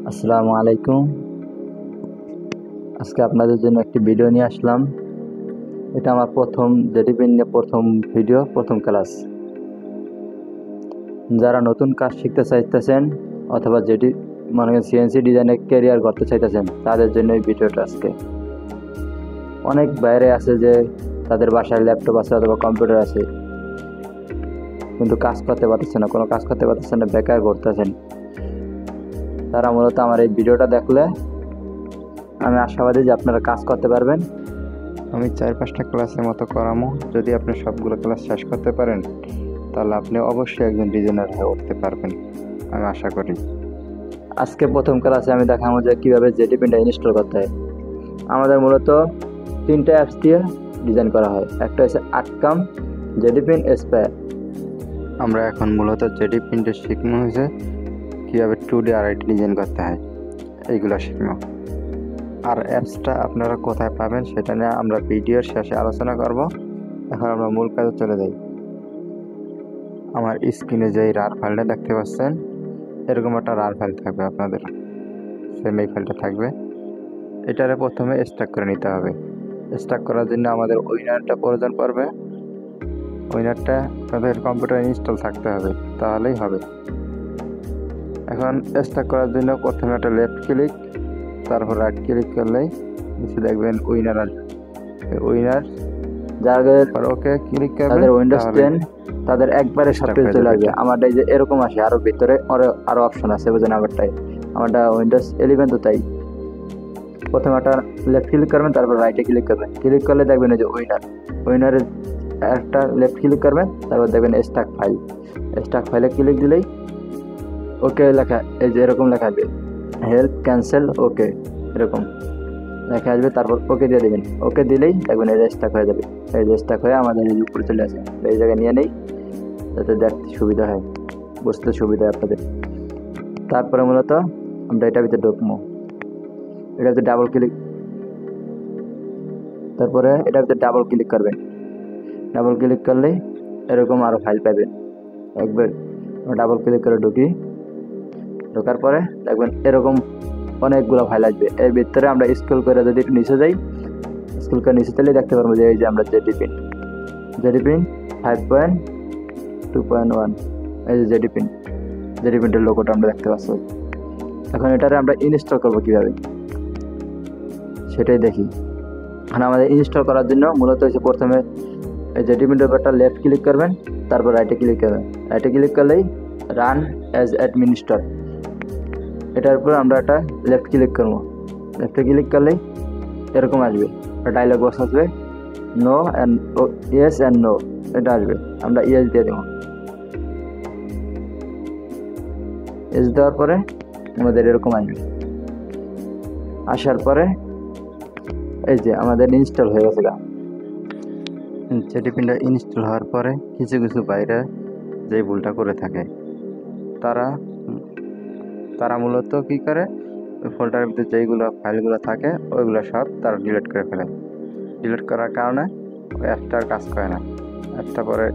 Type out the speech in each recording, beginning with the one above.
আসসালামু আলাইকুম। আজকে আপনাদের জন্য একটি ভিডিও নিয়ে আসলাম। এটা আমার প্রথম জেডিপিন নিয়ে প্রথম ভিডিও, প্রথম ক্লাস। যারা নতুন কাজ শিখতে চাইতেছেন অথবা মনে করেন সিএনসি ডিজাইনের ক্যারিয়ার করতে চাইতেছেন, তাদের জন্য এই ভিডিওটা। আজকে অনেক বাইরে আছে যে তাদের বাসায় ল্যাপটপ আছে অথবা কম্পিউটার আছে, কিন্তু কাজ করতে পারতেছে না, কোনো কাজ করতে পারতেছে না, বেকার করতেছেন। তারা মূলত আমার এই ভিডিওটা দেখলে আমি আশাবাদী যে আপনারা কাজ করতে পারবেন। আমি 4-5টা ক্লাসের মতো করামো। যদি আপনি সবগুলো ক্লাস শেষ করতে পারেন তাহলে আপনি অবশ্যই একজন ডিজাইনার হয়ে উঠতে পারবেন, আমি আশা করি। আজকে প্রথম ক্লাসে আমি দেখাবো যে কীভাবে জেডিপিনটা ইনস্টল করতে হয়। আমাদের মূলত 3টা অ্যাপস দিয়ে ডিজাইন করা হয়। একটা হচ্ছে আটকাম, জেডিপিন, এসপায়ার। আমরা এখন মূলত জেডিপিনটা শিখনো হয়েছে কীভাবে 2D আড়াইটি ডিজাইন করতে হয়, এইগুলো শিখনো। আর অ্যাপসটা আপনারা কোথায় পাবেন সেটা নিয়ে আমরা ভিডিওর শেষে আলোচনা করব। এখন আমরা মূল কাজে চলে যাই। আমার স্ক্রিনে যে রার ফাইলটা দেখতে পাচ্ছেন, এরকম একটা রার ফাইল থাকবে আপনাদের, সেম এই ফাইলটা থাকবে। এটারে প্রথমে স্ট্যাক করে নিতে হবে। স্ট্যাক করার জন্য আমাদের উইনারটা প্রয়োজন পড়বে। উইনারটা আপনাদের কম্পিউটারে ইনস্টল থাকতে হবে, তাহলেই হবে। এখন স্ট্যাক করার জন্য প্রথমে একটা লেফট ক্লিক, তারপর রাইট ক্লিক করলেই নিচে দেখবেন উইনার আসবে। উইনার যাদের ওকে ক্লিক করবেন, তাদের উইন্ডোজ 10 তাদের একবারে সব কিছু চলে আসবে। আমারটা এই যে এরকম আসে, আরো ভিতরে আরো অপশন আছে, বুঝেন। আমারটা উইন্ডোজ 11, তো তাই প্রথমে একটা লেফট ক্লিক করবেন, তারপর রাইটে ক্লিক করবেন। ক্লিক করলে দেখবেন এই যে উইনারের একটা লেফট ক্লিক করবেন, তারপর দেখবেন স্ট্যাক ফাইল। স্ট্যাক ফাইলে ক্লিক দিলেই ওকে লেখা, এই যে এরকম লেখা আসবে, হেল্প ক্যান্সেল ওকে, এরকম লেখা আসবে। তারপর ওকে দিয়ে দেবেন। ওকে দিলেই দেখবেন এই যে স্ট্যাক হয়ে যাবে। এই যে স্ট্যাক হয়ে আমাদের এই উপরে চলে আসে। এই জায়গায় নিয়ে নেই, যাতে দেখতে সুবিধা হয়, বুঝতে সুবিধা হয় আপনাদের। তারপরে মূলত আমরা এটার ভিতরে ঢুকবো। এটাতে ডাবল ক্লিক, তারপরে এটার ভিতরে ডাবল ক্লিক করবেন। ডাবল ক্লিক করলেই এরকম আরও ফাইল পাবেন। একবার ডাবল ক্লিক করে ঢোকার পরে দেখবেন এরকম অনেকগুলো ফাইল আসবে। এর ভিতরে আমরা স্ক্রল করে যদি একটু নিচে যাই, স্ক্রল করে নিচে তাহলে দেখতে পারবো যে এই যে আমরা জেডিপিন 5.2.1, এই যে জেডিপিনটার লোগোটা আমরা দেখতে পাচ্ছি। এখন এটারে আমরা ইনস্টল করবো কীভাবে সেটাই দেখি। এখন আমাদের ইনস্টল করার জন্য মূলত হচ্ছে প্রথমে এই জেডিপিনটার উপরটা লেফট ক্লিক করবেন, তারপর রাইটে ক্লিক করবেন। রাইটে ক্লিক করলেই রান অ্যাজ অ্যাডমিনিস্ট্রেটর, এটার উপর আমরা একটা লেফট ক্লিক করবো। লেফটে ক্লিক করলেই এরকম আসবে, একটা ডায়লগ বক্স আসবে, no and yes and no, এটা আসবে। আমরা ইয়েস দিয়ে দেবো। ইয়েস দেওয়ার পরে আমাদের এরকম আসবে। আসার পরে এই যে আমাদের ইনস্টল হয়ে গেছে। জেডিপিনটা ইনস্টল হওয়ার পরে কিছু কিছু বাইরে যে ভুলটা করে থাকে, তারা মূলত কি করে, ওই ফোল্ডারের ভিতরে যেইগুলো ফাইলগুলো থাকে ওইগুলো সব তারা ডিলিট করে ফেলে। ডিলিট করার কারণে ওই অ্যাপটার কাজ করে না। অ্যাপটা পরে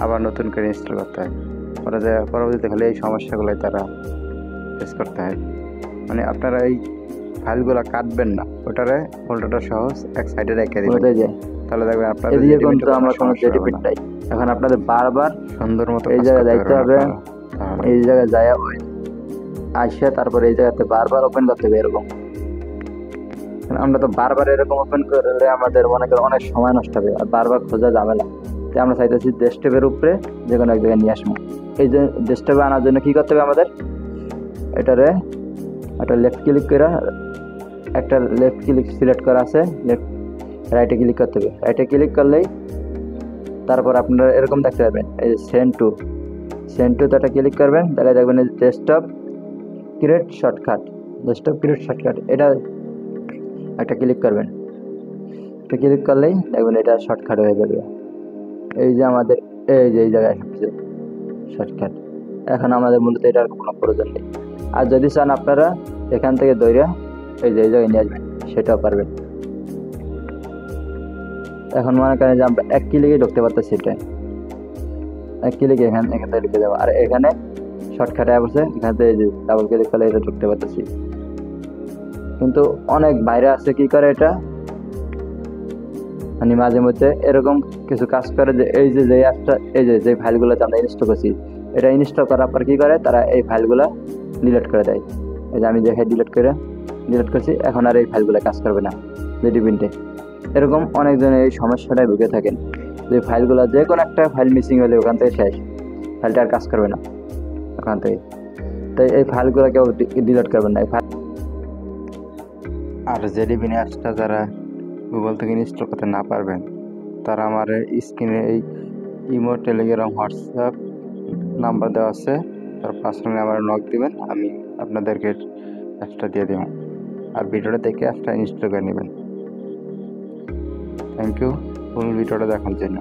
আবার নতুন করে ইনস্টল করতে হয়। পরে যে পরবর্তীতে হলে এই সমস্যাগুলোই তারা ফেস করতে হয়। মানে আপনারা এই ফাইলগুলো কাটবেন না, ওটারে ফোল্ডারটা সহজ এক সাইডে রেখে দিবেন, তাহলে দেখবেন আপনাদের এখন আপনাদের বারবার সুন্দর মতো এই জায়গায় যাইতে হবে। এই জায়গায় যায় আসে, তারপর এই জায়গাতে বারবার ওপেন করতে হবে। এরকম আমরা তো বারবার এরকম ওপেন করলে আমাদের মনে করেন অনেক সময় নষ্ট হবে, আর বারবার খোঁজা ঝামেলা। তাই আমরা চাইতেছি ডেস্কটপের উপরে যে কোনো এক জায়গায় নিয়ে আসবো। এই যে ডেস্কটপে আনার জন্য কি করতে হবে, আমাদের এটারে একটা লেফট ক্লিক করে, একটা লেফট ক্লিক সিলেক্ট করা আছে, রাইটে ক্লিক করতে হবে। রাইটে ক্লিক করলেই তারপর আপনারা এরকম দেখতে পাবেন, এই যে সেন্ড টু একটা ক্লিক করবেন, তাহলে দেখবেন এই ডেস্কটপ ক্রিয়েট শর্টকাট, এটা একটা ক্লিক করবেন। ক্লিক করলেই দেখবেন এটা শর্টকাট হয়ে যাবে। এই যে আমাদের এই জায়গায় শর্টকাট। এখন আমাদের মূলত এটার কোনো প্রয়োজন নেই। আর যদি চান আপনারা এখান থেকে দৌড়ে এই জায়গায় নিয়ে আসবেন, সেটাও পারবেন। এখন মনে করেন যে আমরা এক ক্লিকে ঢুকতে পারতেছি, এটা এক ক্লিকে এখান থেকে লিখে যাবো। আর এখানে শর্টকাট অ্যাপ আছে, এখান থেকে এই যে ডাবল ক্লিক করলে এটা ঢুকতে পারতেছি। কিন্তু অনেক বাইরে আছে কি করে এটা, মানে মাঝে মধ্যে এরকম কিছু কাজ করে যে এই যে অ্যাপটা, এই যে ফাইলগুলো আমরা ইনস্টল করছি, এটা ইনস্টল করার পর কি করে তারা এই ফাইলগুলো ডিলিট করে দেয়। এই যে আমি দেখাই ডিলিট করছি, এখন আর এই ফাইলগুলো কাজ করবে না জেডি প্রিন্টে। এরকম অনেকজন এই সমস্যাটায় ভুগে থাকেন, যে ফাইলগুলো যে কোনো একটা ফাইল মিসিং হলে ওখান থেকে শেষ, ফাইলটা আর কাজ করবে না ওখান থেকে। তাই এই ফাইলগুলো কেউ ডিলিট করবেন না। আর জেডি পিন অ্যাপসটা যারা গুগল থেকে ইনস্টল করতে না পারবেন, তারা আমার স্ক্রিনে এই ইমো, টেলিগ্রাম, হোয়াটসঅ্যাপ নাম্বার দেওয়া আছে, তার পার্সোনালি আমার নক দিবেন, আমি আপনাদেরকে অ্যাপসটা দিয়ে দেবো। আর ভিডিওটা দেখে অ্যাপসটা ইনস্টল করে নেবেন। থ্যাংক ইউ ফুল ভিডিওটা দেখার জন্য।